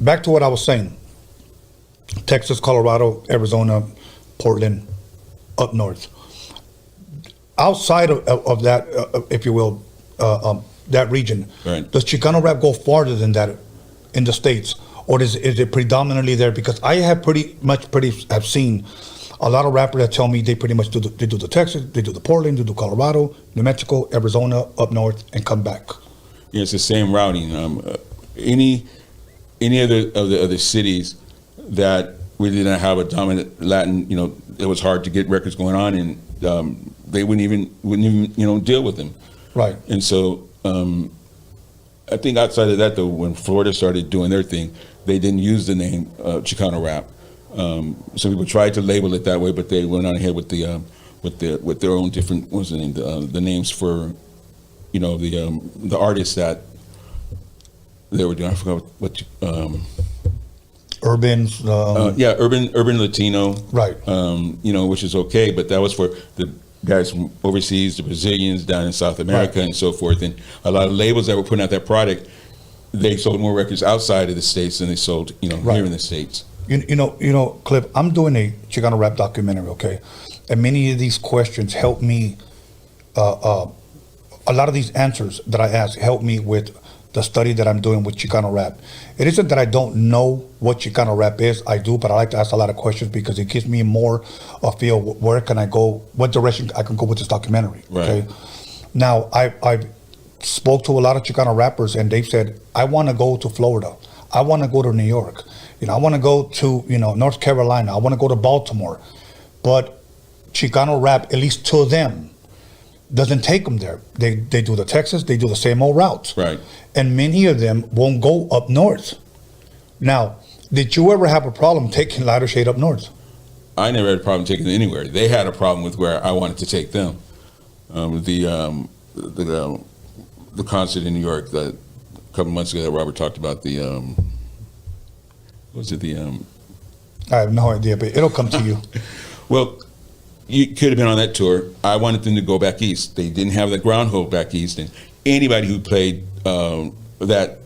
back to what I was saying. Texas, Colorado, Arizona, Portland, up north. Outside of that, if you will, that region, right. Does Chicano rap go farther than that in the States? Or is it predominantly there? Because I have have seen a lot of rappers that tell me they pretty much do the Texas, they do the Portland, they do Colorado, New Mexico, Arizona, up north, and come back. Yeah, it's the same routing. Any of the cities that we didn't have a dominant Latin, it was hard to get records going on, and they wouldn't even deal with them. Right. And so I think outside of that, though, when Florida started doing their thing, they didn't use the name Chicano rap. So people tried to label it that way, but they went on ahead with their own different, what's the name, the names for, the artists that they were doing. I forgot what. Urban. Urban Latino. Right. Which is okay, but that was for the guys from overseas, the Brazilians down in South America, right, and so forth. And a lot of labels that were putting out that product, they sold more records outside of the States than they sold, right, here in the States. Clif, I'm doing a Chicano rap documentary, okay? And many of these questions help me, a lot of these answers that I ask help me with the study that I'm doing with Chicano rap. It isn't that I don't know what Chicano rap is, I do, but I like to ask a lot of questions because it gives me more a feel, where can I go, what direction I can go with this documentary, right, okay? Now, I spoke to a lot of Chicano rappers and they've said, I want to go to Florida. I want to go to New York. I want to go to, North Carolina. I want to go to Baltimore. But Chicano rap, at least to them, doesn't take them there. They do the Texas, they do the same old routes. Right. And many of them won't go up north. Now, did you ever have a problem taking Lighter Shade up north? I never had a problem taking it anywhere. They had a problem with where I wanted to take them. The concert in New York that a couple months ago that Robert talked about, I have no idea, but it'll come to you. Well, you could have been on that tour. I wanted them to go back east. They didn't have the groundhold back east, and anybody who played that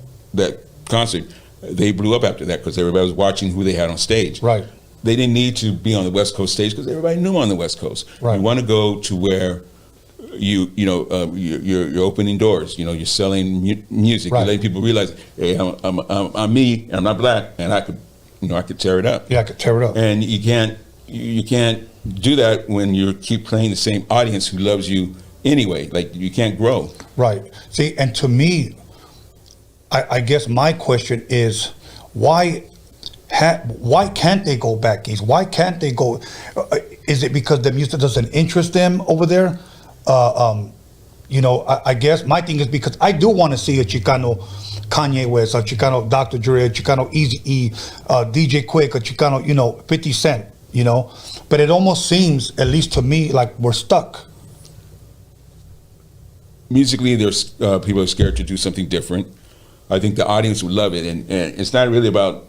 concert, they blew up after that because everybody was watching who they had on stage. Right. They didn't need to be on the West Coast stage because everybody knew them on the West Coast. Right. You want to go to where you're opening doors. You're selling music. Right. You're letting people realize, hey, I'm me. I'm not black, and I could tear it up. Yeah, I could tear it up. And you can't do that when you keep playing the same audience who loves you anyway. Like, you can't grow. Right. See, and to me, I guess my question is, why can't they go back east? Why can't they go? Is it because the music doesn't interest them over there? I guess my thing is because I do want to see a Chicano Kanye West, a Chicano Dr. Dre, a Chicano Eazy-E, DJ Quick, a Chicano, 50 Cent, But it almost seems, at least to me, like we're stuck. Musically, there's people are scared to do something different. I think the audience would love it, and it's not really about.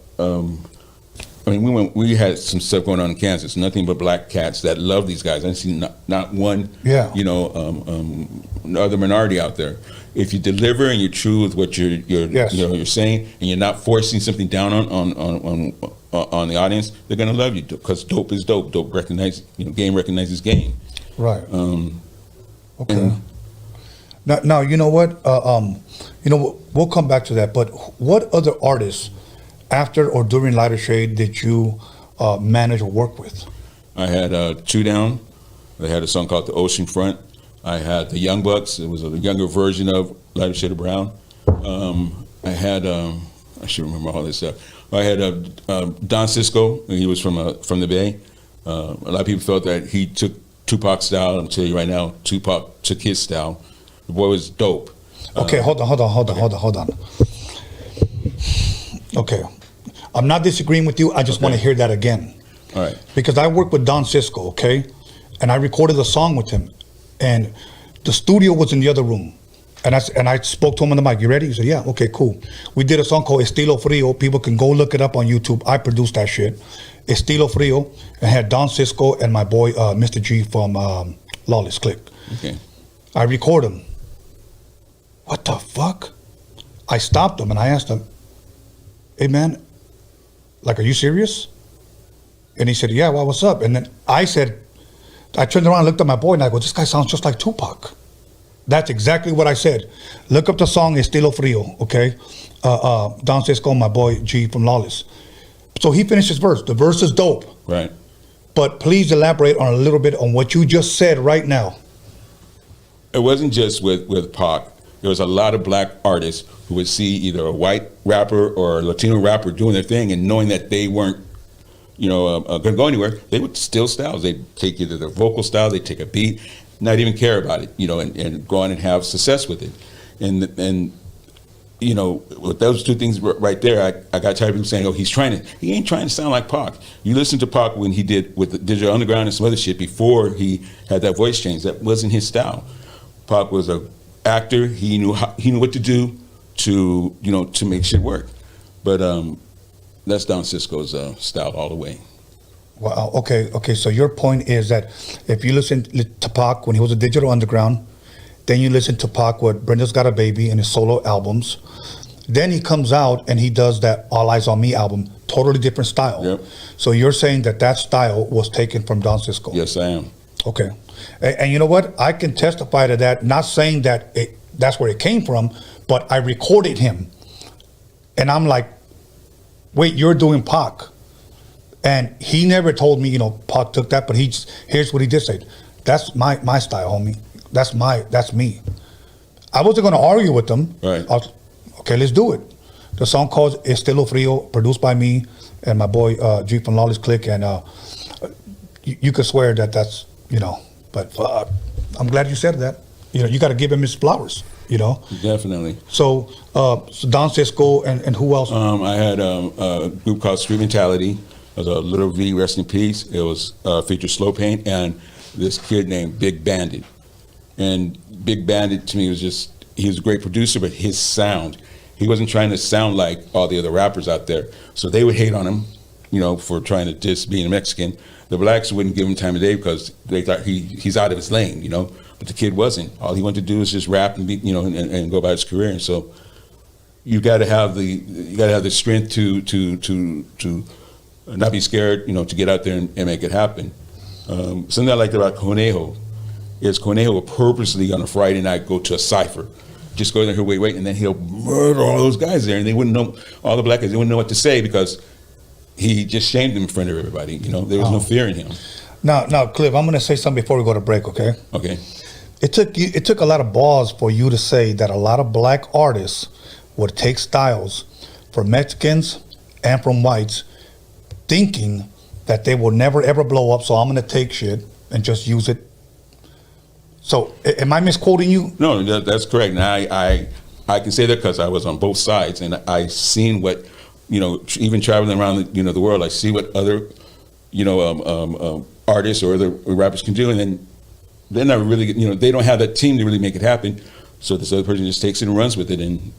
We had some stuff going on in Kansas. Nothing but black cats that love these guys. I see not one, yeah, other minority out there. If you deliver and you're true with what you're saying, and you're not forcing something down on the audience, they're gonna love you because dope is dope. Dope game recognizes game. Right. Okay. Now you know what? We'll come back to that. But what other artists, after or during Lighter Shade, did you manage or work with? I had Two Down. They had a song called The Ocean Front. I had the Young Bucks. It was a younger version of Lighter Shade of Brown. I had I should remember all this stuff. I had Don Cisco. He was from the Bay. A lot of people thought that he took Tupac's style. I'm telling you right now, Tupac took his style. The boy was dope. Okay, hold on. Okay, I'm not disagreeing with you. I just want to hear that again. All right. Because I worked with Don Cisco, okay, and I recorded a song with him, and the studio was in the other room, and I spoke to him on the mic. You ready? He said, yeah. Okay, cool. We did a song called Estilo Frio. People can go look it up on YouTube. I produced that shit. Estilo Frio, and had Don Cisco and my boy Mr. G from Lawless Click. Okay. I record him. What the fuck? I stopped him and I asked him, hey man, like, are you serious? And he said, yeah, well, what's up? And then I turned around and looked at my boy and I go, this guy sounds just like Tupac. That's exactly what I said. Look up the song Estilo Frio, okay? Don Cisco, my boy G from Lawless. So he finished his verse. The verse is dope. Right. But please elaborate on a little bit on what you just said right now. It wasn't just with Pac. There was a lot of black artists who would see either a white rapper or a Latino rapper doing their thing, and knowing that they weren't, going to go anywhere, they would steal styles. They'd take either their vocal style, they'd take a beat, not even care about it, and go on and have success with it. And with those two things right there, I got tired of people saying, "Oh, he ain't trying to sound like Pac." You listen to Pac when he did with the Digital Underground and some other shit before he had that voice change. That wasn't his style. Pac was a actor. He knew what to do to make shit work. But that's Don Cisco's style all the way. Wow. Okay. So your point is that if you listen to Pac when he was a Digital Underground, then you listen to Pac with Brenda's Got a Baby and his solo albums. Then he comes out and he does that All Eyes on Me album, totally different style. Yep. So you're saying that style was taken from Don Cisco? Yes, I am. Okay. And you know what? I can testify to that, not saying that that's where it came from, but I recorded him. And I'm like, wait, you're doing Pac. And he never told me, Pac took that, but here's what he did say. That's my style, homie. That's me. I wasn't going to argue with them. Right. Okay, let's do it. The song called Estilo Frio, produced by me and my boy G from Lawless Click, and you could swear that's, but I'm glad you said that. You got to give him his flowers, Definitely. So Don Cisco and who else? I had a group called Street Mentality. It was a Little V, rest in peace. It was featured Slow Paint and this kid named Big Bandit. And Big Bandit to me he was a great producer, but his sound, he wasn't trying to sound like all the other rappers out there. So they would hate on him, for trying to just being a Mexican. The blacks wouldn't give him time of day because they thought he's out of his lane, But the kid wasn't. All he wanted to do was just rap and be, and go about his career. And so you got to have the strength to not be scared, to get out there and make it happen. Something I liked about Conejo is Conejo will purposely on a Friday night go to a cipher, just go there, wait, and then he'll murder all those guys there, and they wouldn't know, all the black guys, they wouldn't know what to say because he just shamed them in front of everybody. There was no fear in him. Now, Cliff, I'm going to say something before we go to break, okay? Okay. It took a lot of balls for you to say that a lot of black artists would take styles from Mexicans and from whites, thinking that they will never ever blow up, so I'm going to take shit and just use it. So, am I misquoting you? No, that's correct. And I can say that because I was on both sides, and I seen what, even traveling around the world, I see what other, artists or other rappers can do, and then they're not really, they don't have that team to really make it happen. So this other person just takes it and runs with it, and